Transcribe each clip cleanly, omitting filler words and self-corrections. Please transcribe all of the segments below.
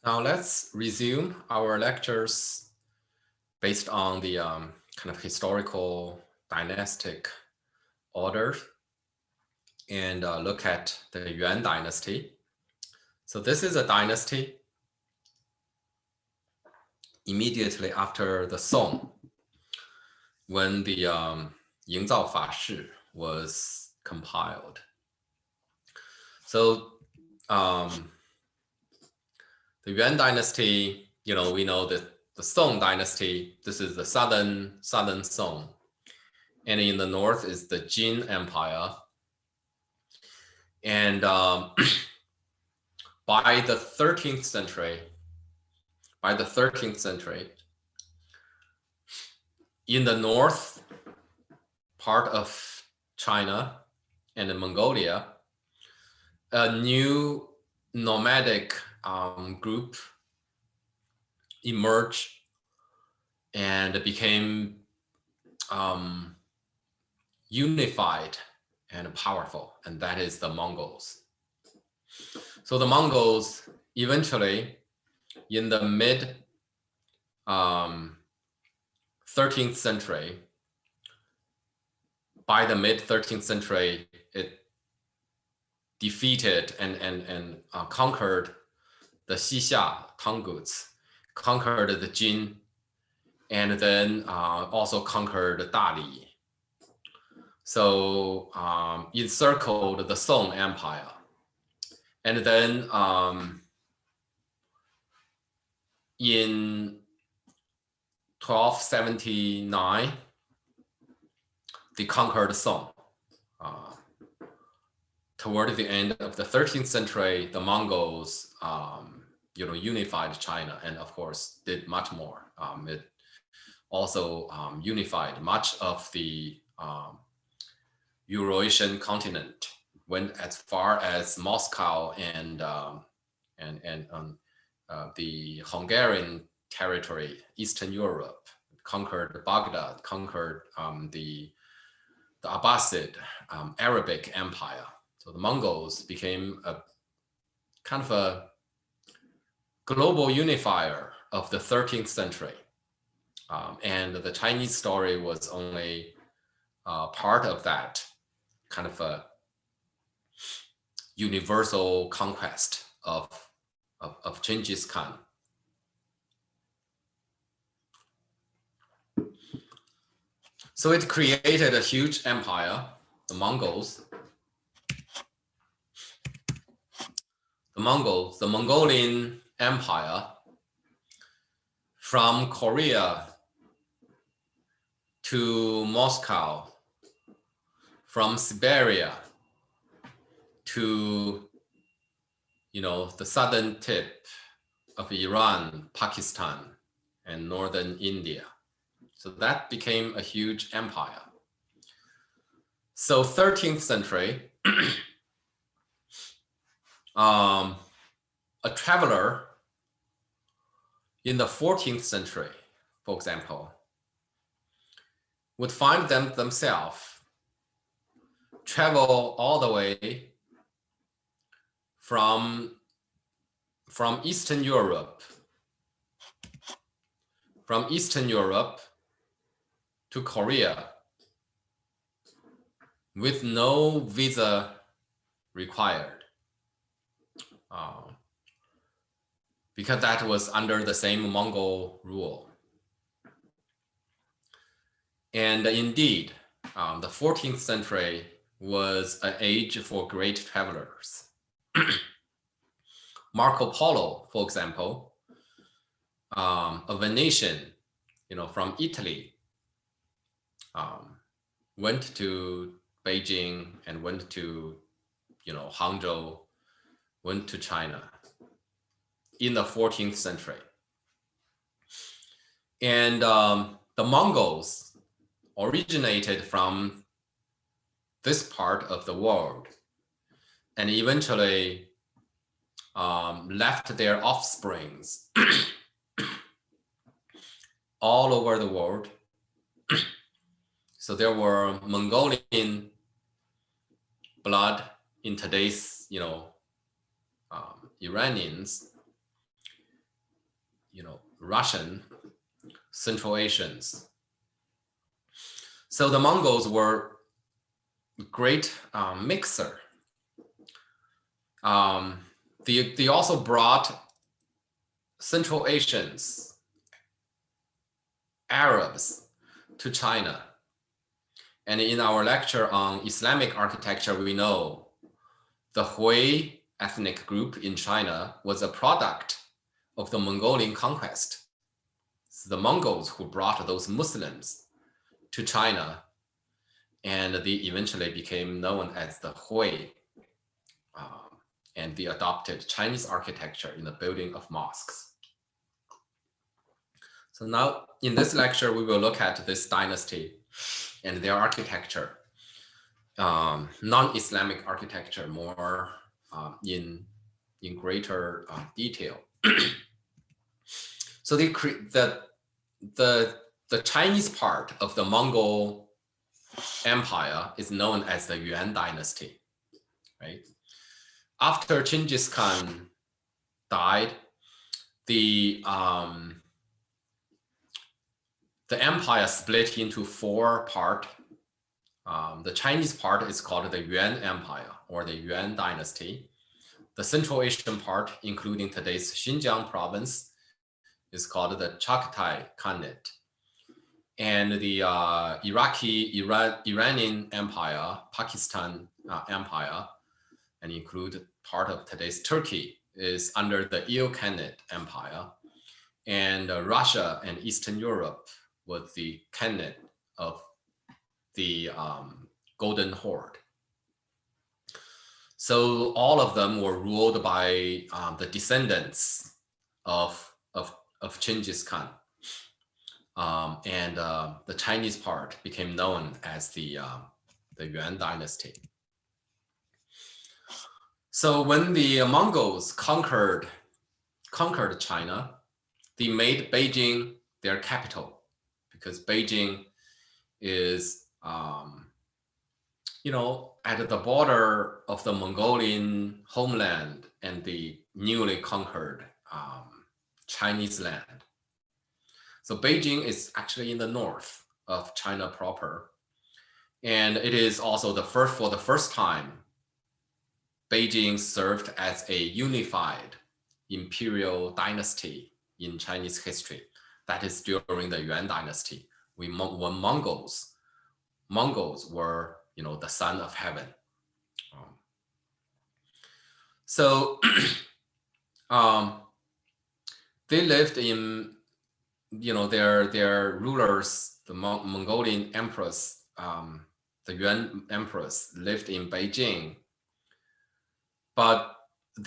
Now let's resume our lectures based on the kind of historical dynastic order and look at the Yuan dynasty. So this is a dynasty immediately after the Song, when the Yingzao Fashi was compiled. So the Yuan dynasty, we know that the Song dynasty, this is the southern Song. And in the north is the Jin Empire. And by the 13th century, in the north part of China and Mongolia, a new nomadic group emerged and became unified and powerful, and that is the Mongols. So the Mongols eventually, in the mid 13th century, by the mid 13th century, it defeated and conquered the Xixia Tanguts, conquered the Jin, and then also conquered Dali. So encircled the Song Empire. And then in 1279, they conquered Song. Toward the end of the 13th century, the Mongols, unified China, and of course did much more. It also unified much of the Eurasian continent, went as far as Moscow and the Hungarian territory, Eastern Europe, conquered Baghdad, conquered the Abbasid Arabic Empire. So the Mongols became a kind of a global unifier of the 13th century. And the Chinese story was only part of that kind of a universal conquest of Genghis Khan. So it created a huge empire, the Mongols. The Mongolian Empire, from Korea to Moscow, from Siberia to, the southern tip of Iran, Pakistan, and northern India. So that became a huge empire. So 13th century, a traveler in the 14th century, for example, would find themselves travel all the way from Eastern Europe, to Korea with no visa required. Because that was under the same Mongol rule. And indeed, the 14th century was an age for great travelers. Marco Polo, for example, a Venetian, from Italy, went to Beijing and went to, Hangzhou, went to China in the 14th century. And the Mongols originated from this part of the world and eventually left their offsprings all over the world. So there were Mongolian blood in today's, Iranians. Russian, Central Asians. So the Mongols were a great mixer. They also brought Central Asians, Arabs to China. And in our lecture on Islamic architecture, we know the Hui ethnic group in China was a product of the Mongolian conquest. It's the Mongols who brought those Muslims to China, and they eventually became known as the Hui. And they adopted Chinese architecture in the building of mosques. So now in this lecture, we will look at this dynasty and their architecture, non-Islamic architecture, more in greater detail. So the Chinese part of the Mongol Empire is known as the Yuan dynasty, right? After Genghis Khan died, the empire split into 4 parts. The Chinese part is called the Yuan Empire or the Yuan dynasty. The Central Asian part, including today's Xinjiang province, is called the Chagatai Khanate. And the Iranian Empire, Pakistan Empire, and include part of today's Turkey, is under the Ilkhanate Empire. And Russia and Eastern Europe was the Khanate of the Golden Horde. So all of them were ruled by the descendants of Genghis Khan. And the Chinese part became known as the Yuan dynasty. So when the Mongols conquered China, they made Beijing their capital, because Beijing is, at the border of the Mongolian homeland and the newly conquered Chinese land. So Beijing is actually in the north of China proper. And it is also for the first time, Beijing served as a unified imperial dynasty in Chinese history. That is during the Yuan dynasty, when Mongols were, the son of heaven. So they lived in, their rulers, the Mongolian emperors, the Yuan emperors lived in Beijing, but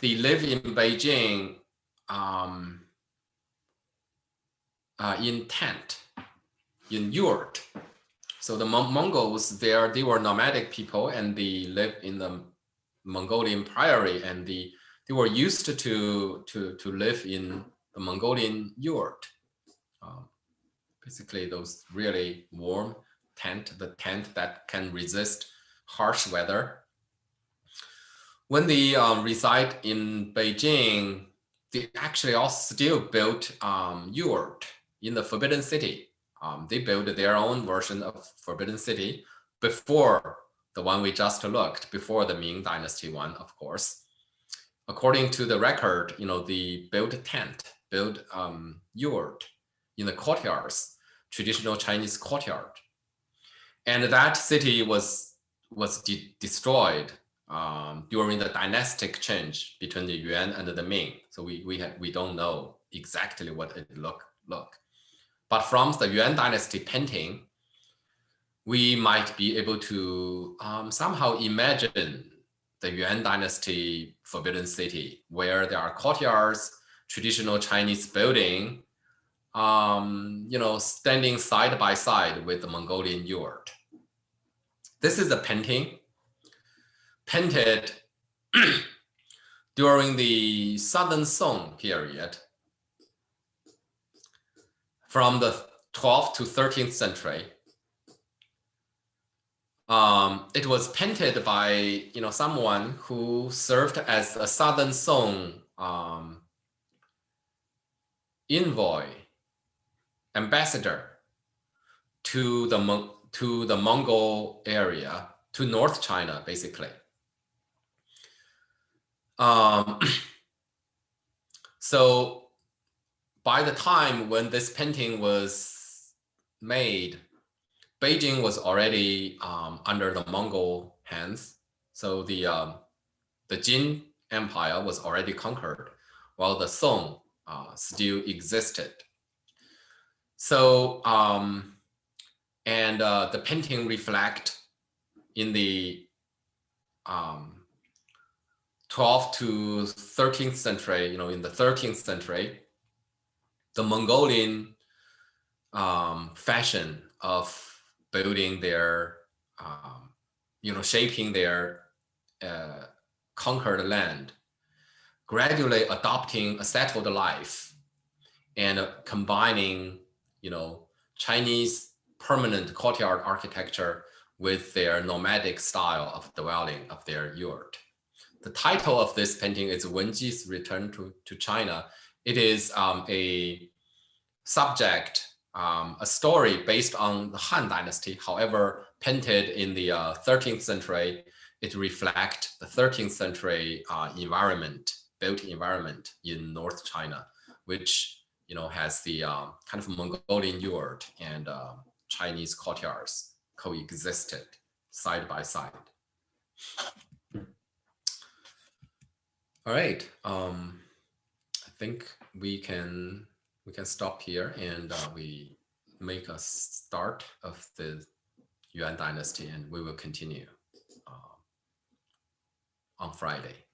they live in Beijing in tent, in yurt. So the Mongols there, they were nomadic people, and they lived in the Mongolian prairie, and they were used to live in the Mongolian yurt. Basically those really warm the tent that can resist harsh weather. When they reside in Beijing, they actually also still built yurt in the Forbidden City. They built their own version of Forbidden City before the one we just looked, before the Ming Dynasty one, of course. According to the record, they built yurt in the courtyards, traditional Chinese courtyard. And that city was destroyed during the dynastic change between the Yuan and the Ming. So we don't know exactly what it looked. But from the Yuan dynasty painting, we might be able to somehow imagine the Yuan dynasty Forbidden City, where there are courtyards, traditional Chinese building, standing side by side with the Mongolian yurt. This is a painting painted during the Southern Song period, from the 12th to 13th century. It was painted by someone who served as a Southern Song envoy, ambassador to the Mongol area, to North China, basically. So by the time when this painting was made, Beijing was already under the Mongol hands. So the Jin Empire was already conquered, while the Song still existed. So the painting reflect in the 12th to 13th century, in the 13th century, the Mongolian fashion of building their, shaping their conquered land, gradually adopting a settled life and combining, Chinese permanent courtyard architecture with their nomadic style of dwelling of their yurt. The title of this painting is Wenji's Return to China. It is a subject, a story based on the Han Dynasty. However, painted in the 13th century, it reflects the 13th century built environment in North China, which has the kind of Mongolian yurt and Chinese courtyards coexisted side by side. All right, I think we can stop here, and we make a start of the Yuan Dynasty, and we will continue on Friday.